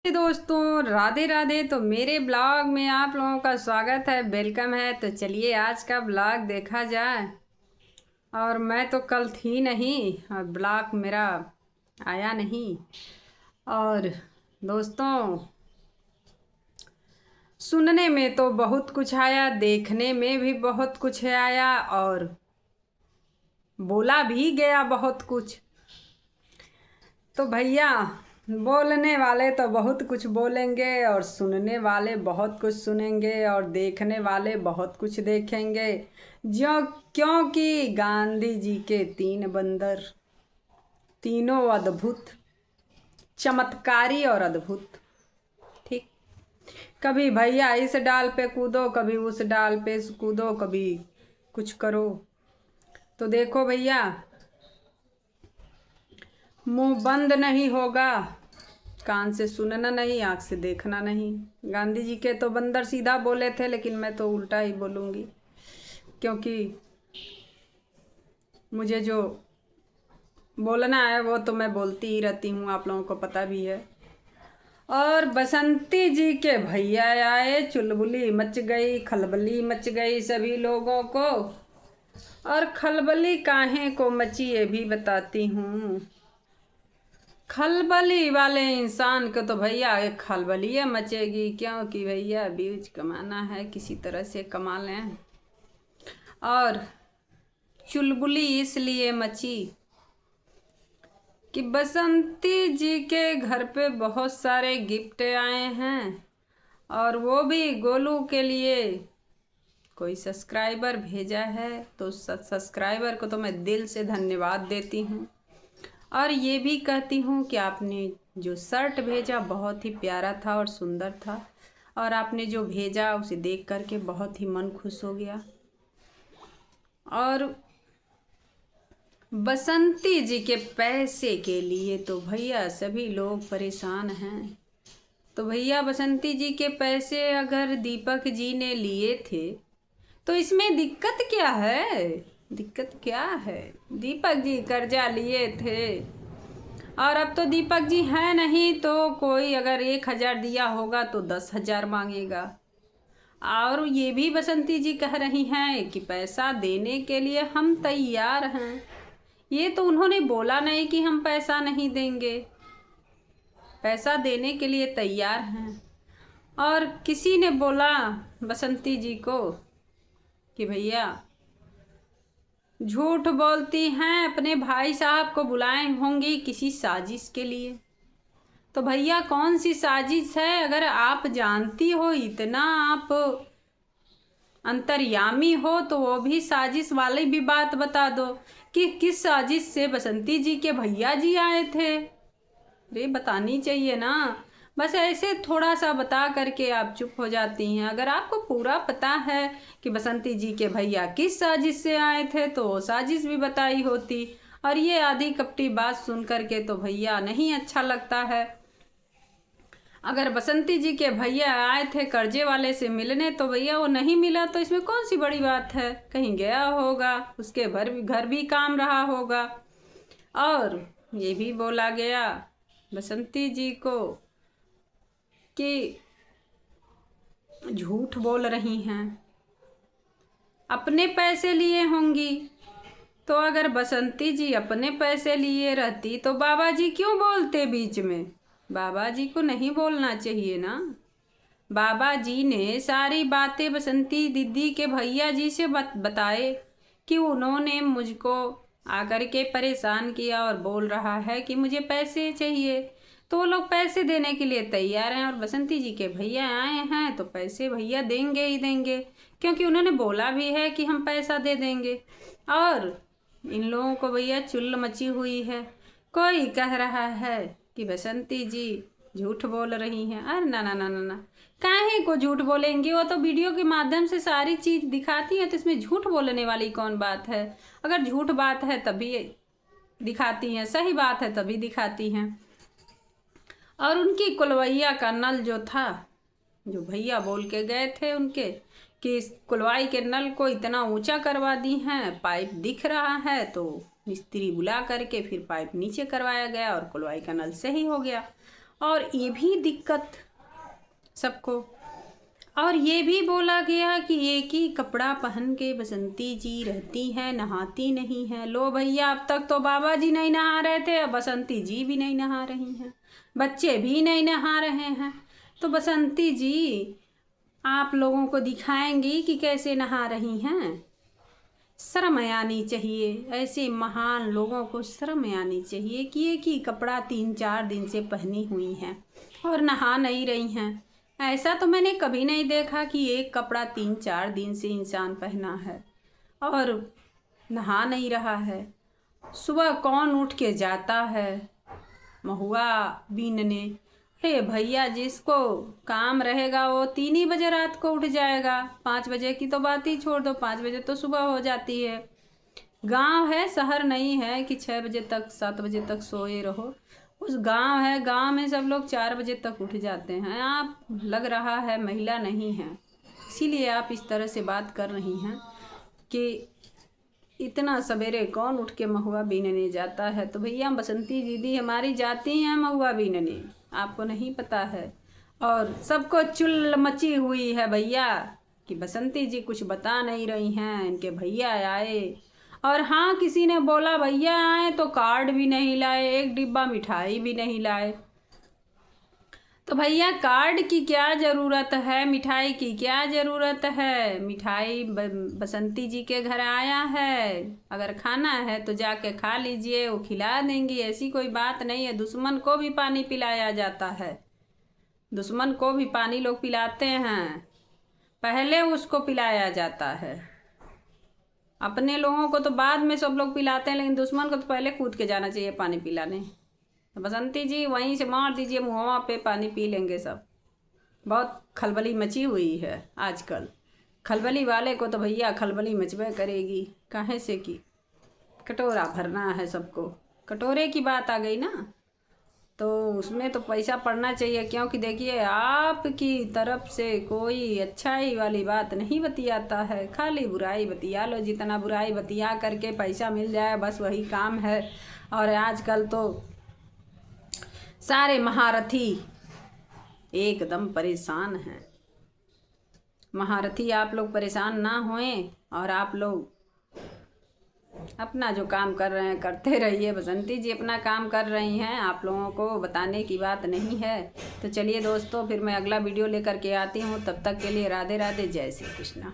दोस्तों राधे राधे। तो मेरे ब्लॉग में आप लोगों का स्वागत है, वेलकम है। तो चलिए आज का ब्लॉग देखा जाए। और मैं तो कल थी नहीं और ब्लॉग मेरा आया नहीं। और दोस्तों सुनने में तो बहुत कुछ आया, देखने में भी बहुत कुछ आया और बोला भी गया बहुत कुछ। तो भैया बोलने वाले तो बहुत कुछ बोलेंगे और सुनने वाले बहुत कुछ सुनेंगे और देखने वाले बहुत कुछ देखेंगे। जो क्योंकि गांधी जी के 3 बंदर, तीनों अद्भुत, चमत्कारी और अद्भुत। ठीक, कभी भैया इस डाल पे कूदो, कभी उस डाल पे कूदो, कभी कुछ करो। तो देखो भैया, मुंह बंद नहीं होगा, कान से सुनना नहीं, आँख से देखना नहीं। गांधी जी के तो बंदर सीधा बोले थे, लेकिन मैं तो उल्टा ही बोलूँगी, क्योंकि मुझे जो बोलना है वो तो मैं बोलती ही रहती हूँ, आप लोगों को पता भी है। और बसंती जी के भैया आए, चुलबुली मच गई, खलबली मच गई सभी लोगों को। और खलबली काहे को मची ये भी बताती हूँ। खलबली वाले इंसान को तो भैया एक खलबली मचेगी, क्योंकि भैया व्यूज कमाना है, किसी तरह से कमा लें। और चुलबुली इसलिए मची कि बसंती जी के घर पे बहुत सारे गिफ्ट आए हैं, और वो भी गोलू के लिए। कोई सब्सक्राइबर भेजा है, तो सब्सक्राइबर को तो मैं दिल से धन्यवाद देती हूँ। और ये भी कहती हूँ कि आपने जो शर्ट भेजा बहुत ही प्यारा था और सुंदर था, और आपने जो भेजा उसे देख करके बहुत ही मन खुश हो गया। और बसंती जी के पैसे के लिए तो भैया सभी लोग परेशान हैं। तो भैया बसंती जी के पैसे अगर दीपक जी ने लिए थे तो इसमें दिक्कत क्या है? दिक्कत क्या है? दीपक जी कर्जा लिए थे, और अब तो दीपक जी हैं नहीं, तो कोई अगर 1,000 दिया होगा तो 10,000 मांगेगा। और ये भी बसंती जी कह रही हैं कि पैसा देने के लिए हम तैयार हैं। ये तो उन्होंने बोला नहीं कि हम पैसा नहीं देंगे, पैसा देने के लिए तैयार हैं। और किसी ने बोला बसंती जी को कि भैया झूठ बोलती हैं, अपने भाई साहब को बुलाए होंगी किसी साजिश के लिए। तो भैया कौन सी साजिश है? अगर आप जानती हो, इतना आप अंतर्यामी हो, तो वो भी साजिश वाली भी बात बता दो कि किस साजिश से बसंती जी के भैया जी आए थे। अरे बतानी चाहिए ना। बस ऐसे थोड़ा सा बता करके आप चुप हो जाती हैं। अगर आपको पूरा पता है कि बसंती जी के भैया किस साजिश से आए थे तो वो साजिश भी बताई होती। और ये आधी कपटी बात सुन करके तो भैया नहीं अच्छा लगता है। अगर बसंती जी के भैया आए थे कर्जे वाले से मिलने, तो भैया वो नहीं मिला तो इसमें कौन सी बड़ी बात है? कहीं गया होगा, उसके घर भी काम रहा होगा। और ये भी बोला गया बसंती जी को कि झूठ बोल रही हैं, अपने पैसे लिए होंगी। तो अगर बसंती जी अपने पैसे लिए रहती तो बाबा जी क्यों बोलते बीच में? बाबा जी को नहीं बोलना चाहिए ना। बाबा जी ने सारी बातें बसंती दीदी के भैया जी से बताए कि उन्होंने मुझको आकर के परेशान किया और बोल रहा है कि मुझे पैसे चाहिए। तो वो लोग पैसे देने के लिए तैयार हैं, और बसंती जी के भैया आए हैं तो पैसे भैया देंगे ही देंगे, क्योंकि उन्होंने बोला भी है कि हम पैसा दे देंगे। और इन लोगों को भैया चुल मची हुई है। कोई कह रहा है कि बसंती जी झूठ बोल रही हैं। अरे ना ना ना ना ना, काहे को झूठ बोलेंगी? वो तो वीडियो के माध्यम से सारी चीज़ दिखाती है, तो इसमें झूठ बोलने वाली कौन बात है? अगर झूठ बात है तभी दिखाती हैं, सही बात है तभी दिखाती हैं। और उनकी कुलवैया का नल जो था, जो भैया बोल के गए थे उनके कि इस कुलवाई के नल को इतना ऊंचा करवा दी हैं, पाइप दिख रहा है, तो मिस्त्री बुला करके फिर पाइप नीचे करवाया गया और कुलवाई का नल सही हो गया। और ये भी दिक्कत सबको। और ये भी बोला गया कि एक ही कपड़ा पहन के बसंती जी रहती हैं, नहाती नहीं हैं। लो भैया, अब तक तो बाबा जी नहीं नहा रहे थे, अब बसंती जी भी नहीं नहा रही हैं, बच्चे भी नहीं नहा रहे हैं। तो बसंती जी आप लोगों को दिखाएंगी कि कैसे नहा रही हैं। शर्म आनी चाहिए, ऐसे महान लोगों को शर्म आनी चाहिए कि एक ही कपड़ा 3-4 दिन से पहनी हुई हैं और नहा नहीं रही हैं। ऐसा तो मैंने कभी नहीं देखा कि एक कपड़ा 3-4 दिन से इंसान पहना है और नहा नहीं रहा है। सुबह कौन उठ के जाता है महुआ बीनने? अरे भैया, जिसको काम रहेगा वो 3 ही बजे रात को उठ जाएगा। 5 बजे की तो बात ही छोड़ दो, 5 बजे तो सुबह हो जाती है। गांव है, शहर नहीं है कि 6 बजे तक 7 बजे तक सोए रहो। उस गांव है, गांव में सब लोग 4 बजे तक उठ जाते हैं। आप लग रहा है महिला नहीं हैं, इसीलिए आप इस तरह से बात कर रही हैं कि इतना सवेरे कौन उठ के महुआ बीनने जाता है। तो भैया, बसंती दीदी हमारी जाती हैं महुआ बीनने, आपको नहीं पता है। और सबको चुल मची हुई है भैया कि बसंती जी कुछ बता नहीं रही हैं, इनके भैया आए। और हाँ, किसी ने बोला भैया आए तो कार्ड भी नहीं लाए, एक डिब्बा मिठाई भी नहीं लाए। तो भैया, कार्ड की क्या ज़रूरत है, मिठाई की क्या ज़रूरत है? मिठाई बसंती जी के घर आया है, अगर खाना है तो जाके खा लीजिए, वो खिला देंगी। ऐसी कोई बात नहीं है। दुश्मन को भी पानी पिलाया जाता है, दुश्मन को भी पानी लोग पिलाते हैं, पहले उसको पिलाया जाता है। अपने लोगों को तो बाद में सब लोग पिलाते हैं, लेकिन दुश्मन को तो पहले कूद के जाना चाहिए पानी पिलाने। तो बसंती जी वहीं से मार दीजिए, मुँह पे पानी पी लेंगे सब। बहुत खलबली मची हुई है आजकल। खलबली वाले को तो भैया खलबली मचबे करेगी। काहे से कि कटोरा भरना है सबको, कटोरे की बात आ गई ना, तो उसमें तो पैसा पड़ना चाहिए। क्योंकि देखिए, आपकी तरफ से कोई अच्छाई वाली बात नहीं बतियाता है, खाली बुराई बतिया लो। जितना बुराई बतिया करके पैसा मिल जाए बस वही काम है। और आजकल तो सारे महारथी एकदम परेशान हैं। महारथी आप लोग परेशान ना होएं और आप लोग अपना जो काम कर रहे हैं करते रहिए। बसंती जी अपना काम कर रही हैं, आप लोगों को बताने की बात नहीं है। तो चलिए दोस्तों, फिर मैं अगला वीडियो लेकर के आती हूँ। तब तक के लिए राधे राधे, जय श्री कृष्णा।